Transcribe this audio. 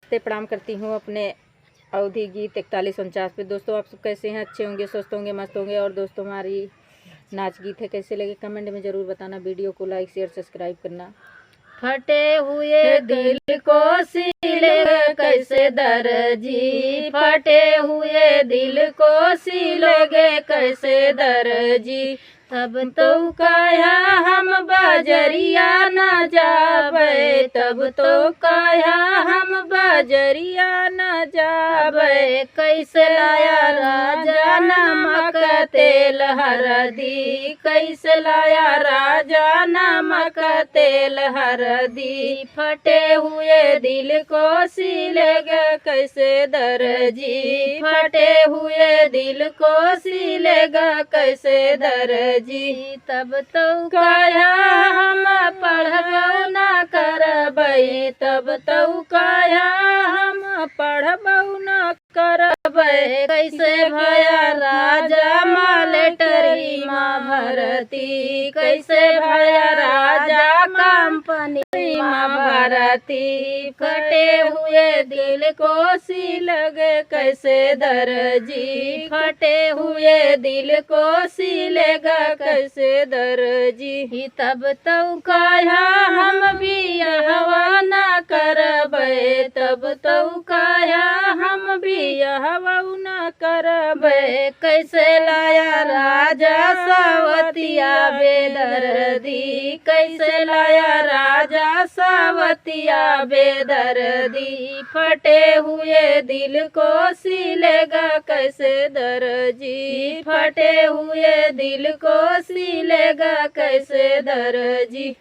नमस्ते, प्रणाम करती हूँ अपने अवधि गीत 4149 पे। दोस्तों आप सब कैसे हैं? अच्छे होंगे, स्वस्थ होंगे, मस्त होंगे। और दोस्तों हमारी नाच गीत है कैसे लगे कमेंट में ज़रूर बताना। वीडियो को लाइक शेयर सब्सक्राइब करना। फटे हुए दिल को सिलेगा कैसे दर्जी, फटे हुए दिल को सिलोगे कैसे दर्जी। तब तो कहा हम बजरिया न जाबे, तब तो कहा हम बजरिया न जाबे। कैसे लाया राजा नमक तेल हरदी, कैसे लाया राजा नमक तेल हरदी। फटे हुए दिल को सिलेगा कैसे दर्जी, फटे हुए दिल को सिलेगा कैसे दर्जी। तब तो कहा हम पढ़बो न करबै, तब तो कहा हम पढ़बो न करबै। कैसे भया राजा मालेटरी माँ भरती, कैसे भया राजा कंपनी माँ भरती। फटे हुए दिल को सिलगे कैसे दर्जी, फटे हुए दिल को सिलेगा कैसे दर्जी। तब तो कहा हम बियाहवा न करबै, तब तो कहा हम बियाहवा न करबै। कैसे लाया राजा सावतिया बेदर्दी, कैसे लाया राजा सावतिया बेदर्दी। फटे हुए दिल को सिलेगा कैसे दर्जी, फटे हुए दिल को सिलेगा कैसे दर्जी।